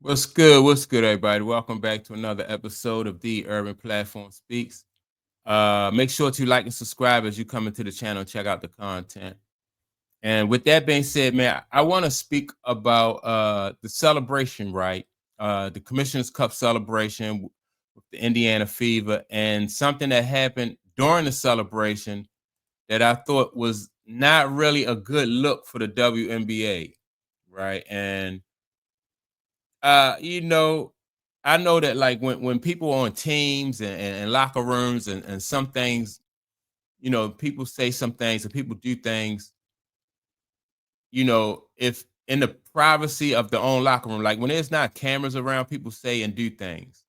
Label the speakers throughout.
Speaker 1: What's good? What's good, everybody? Welcome back to another episode of the Urban Platform Speaks. Make sure to like and subscribe as you come into the channel and check out the content. And with that being said, man, I want to speak about the celebration, right? The Commissioner's Cup celebration with the Indiana Fever, and something that happened during the celebration that I thought was not really a good look for the WNBA, right? And uh, you know, I know that like when people on teams and locker rooms and some things, people say some things and people do things, if in the privacy of their own locker room, like when there's not cameras around, people say and do things.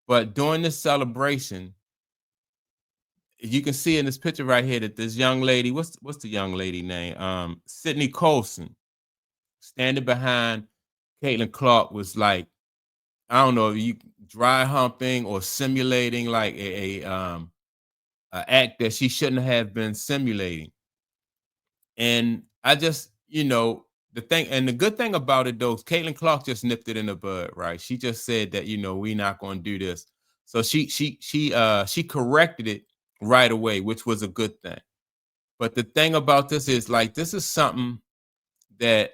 Speaker 1: But during this celebration, you can see in this picture right here that this young lady, what's the young lady name? Sydney Colson, standing behind Caitlin Clark was like, I don't know, you dry humping or simulating like a act that she shouldn't have been simulating. And I just, the thing and the good thing about it though, Caitlin Clark just nipped it in the bud, right? She just said that, we're not gonna do this. So she corrected it right away, which was a good thing. But the thing about this is like this is something that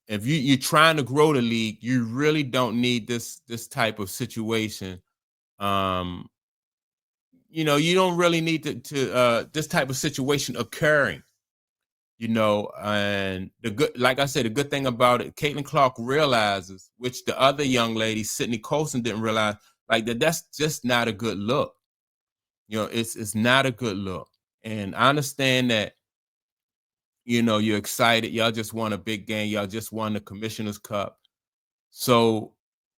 Speaker 1: if you're trying to grow the league, you really don't need this type of situation. Um, you don't really need to this type of situation occurring, and the good, like I said, the good thing about it, Caitlin Clark realizes, which the other young lady, Sydney Colson, didn't realize, like that's just not a good look. It's not a good look. And I understand that, you're excited. Y'all just won a big game. Y'all just won the Commissioner's Cup. So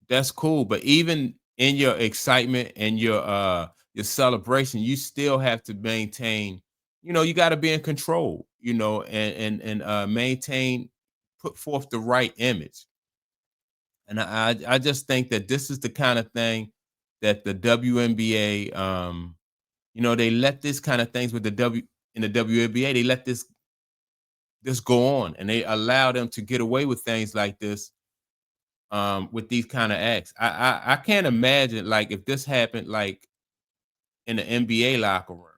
Speaker 1: that's cool. But even in your excitement and your celebration, you still have to maintain, you got to be in control, and maintain, put forth the right image. And I just think that this is the kind of thing that the WNBA, they let this kind of things with the WNBA, they let this go on, and they allow them to get away with things like this, with these kind of acts. I can't imagine like if this happened like in the NBA locker room,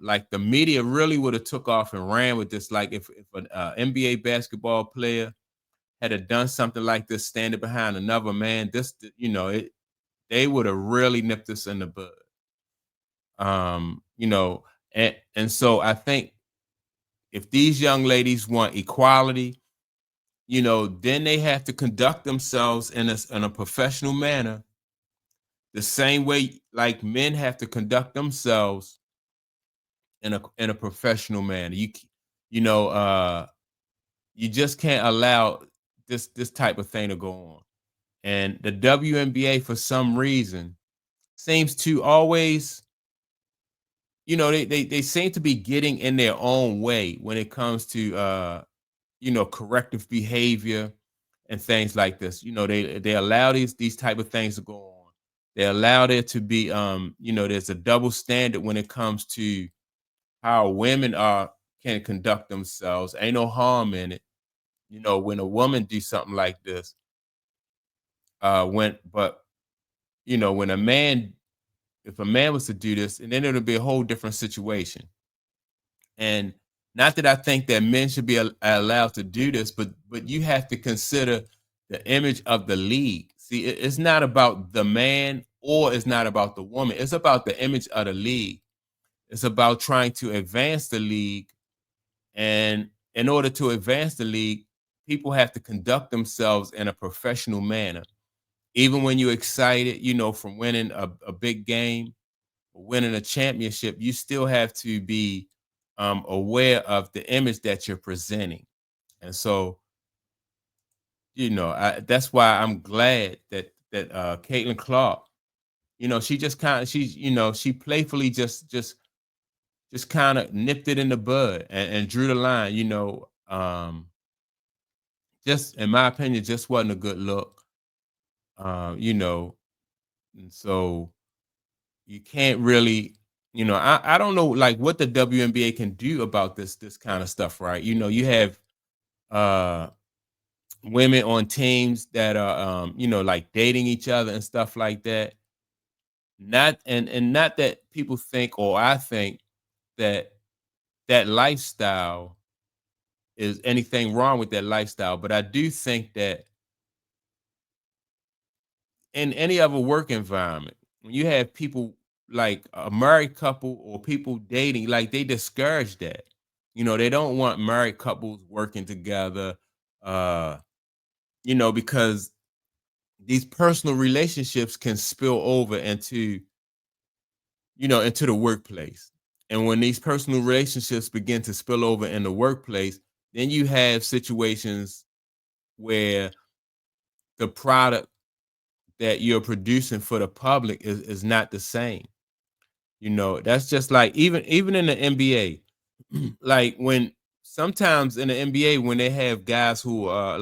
Speaker 1: like the media really would have took off and ran with this. Like if an NBA basketball player had have done something like this, standing behind another man, they would have really nipped this in the bud. Um, you know, and so I think if these young ladies want equality, then they have to conduct themselves in a professional manner, the same way like men have to conduct themselves in a professional manner. You know, you just can't allow this type of thing to go on. And the WNBA, for some reason, seems to always, they seem to be getting in their own way when it comes to corrective behavior and things like this. They allow these type of things to go on. They allow there to be there's a double standard when it comes to how women are can conduct themselves. Ain't no harm in it. When a woman do something like this, when a man, if a man was to do this, and then it'll be a whole different situation. And not that I think that men should be allowed to do this, but you have to consider the image of the league. See, it's not about the man or it's not about the woman. It's about the image of the league. It's about trying to advance the league. And in order to advance the league, people have to conduct themselves in a professional manner. Even when you're excited, from winning a big game, winning a championship, you still have to be aware of the image that you're presenting. And so, that's why I'm glad that Caitlin Clark, she just kind of she playfully just kind of nipped it in the bud and drew the line. Just in my opinion, just wasn't a good look. And so you can't really, I don't know like what the WNBA can do about this kind of stuff, right? You have uh women on teams that are like dating each other and stuff like that. Not and not that people think, or I think that that lifestyle is anything wrong with that lifestyle, but I do think that in any other work environment, when you have people like a married couple or people dating, like they discourage that. They don't want married couples working together, uh, because these personal relationships can spill over into the workplace. And when these personal relationships begin to spill over in the workplace, then you have situations where the product that you're producing for the public is not the same. That's just like even in the NBA, like when sometimes in the NBA when they have guys who are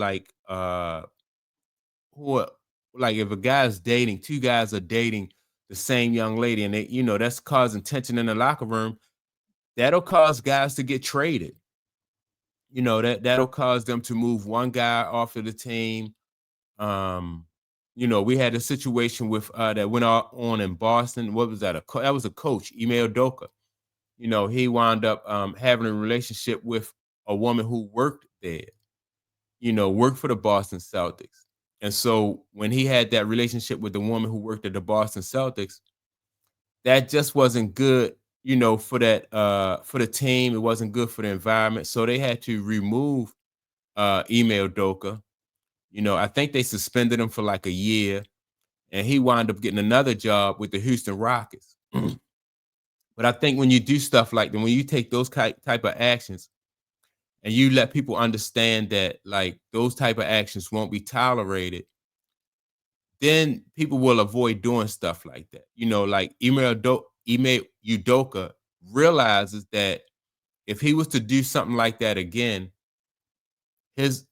Speaker 1: who are like if a guy's dating, two guys are dating the same young lady and that's causing tension in the locker room, that'll cause guys to get traded. That'll cause them to move one guy off of the team. Um, we had a situation with that went on in Boston. What was that? That was a coach, Ime Udoka. He wound up having a relationship with a woman who worked there. Worked for the Boston Celtics. And so when he had that relationship with the woman who worked at the Boston Celtics, that just wasn't good, for the team. It wasn't good for the environment. So they had to remove Ime Udoka. I think they suspended him for like a year, and he wound up getting another job with the Houston Rockets. But I think when you do stuff like that, when you take those type of actions and you let people understand that like those type of actions won't be tolerated, then people will avoid doing stuff like that. Like Ime Udoka realizes that if he was to do something like that again, his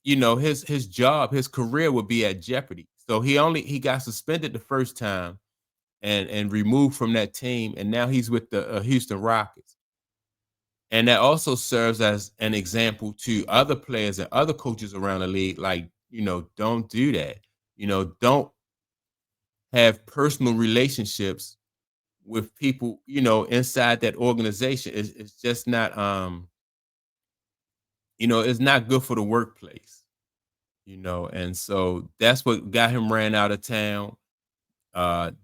Speaker 1: job, his career would be at jeopardy. So he got suspended the first time and removed from that team, and now he's with the Houston Rockets. And that also serves as an example to other players and other coaches around the league. Like, don't do that. Don't have personal relationships with people, inside that organization. It's just not, it's not good for the workplace, and so that's what got him ran out of town.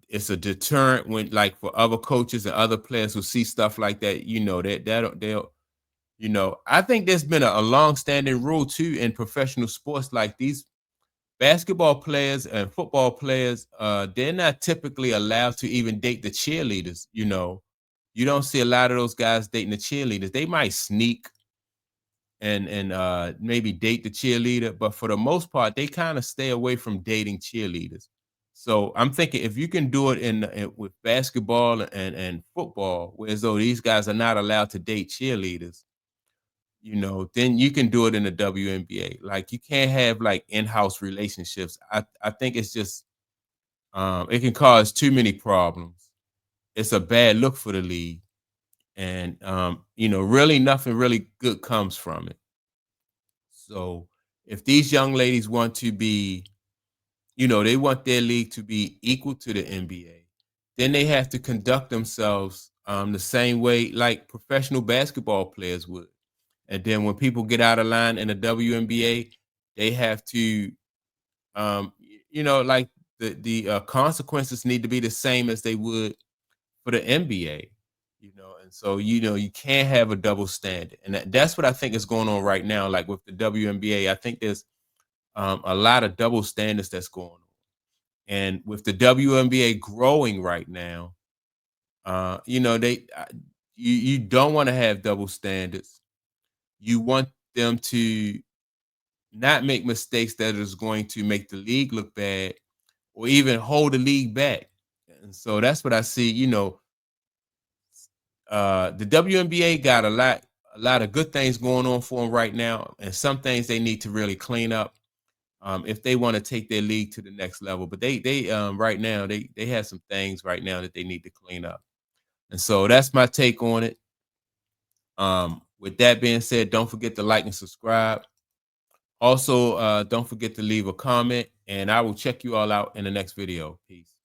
Speaker 1: It's a deterrent when, like, for other coaches and other players who see stuff like that, they'll, I think there's been a long-standing rule too in professional sports, like these basketball players and football players, they're not typically allowed to even date the cheerleaders. You don't see a lot of those guys dating the cheerleaders. They might sneak and maybe date the cheerleader, but for the most part, they kind of stay away from dating cheerleaders. So I'm thinking if you can do it with basketball and football, whereas though these guys are not allowed to date cheerleaders, then you can do it in the WNBA. Like you can't have like in-house relationships. I think it's just it can cause too many problems. It's a bad look for the league. And really nothing really good comes from it. So if these young ladies want to be, they want their league to be equal to the NBA, then they have to conduct themselves the same way like professional basketball players would. And then when people get out of line in the WNBA, they have to, like the consequences need to be the same as they would for the NBA. And so you can't have a double standard, and that's what I think is going on right now. Like with the WNBA, I think there's a lot of double standards that's going on, and with the WNBA growing right now, you don't want to have double standards. You want them to not make mistakes that is going to make the league look bad or even hold the league back. And so that's what I see. The WNBA got a lot of good things going on for them right now, and some things they need to really clean up if they want to take their league to the next level. But they right now they have some things right now that they need to clean up, and so that's my take on it. With that being said, don't forget to like and subscribe. Also, don't forget to leave a comment, and I will check you all out in the next video. Peace.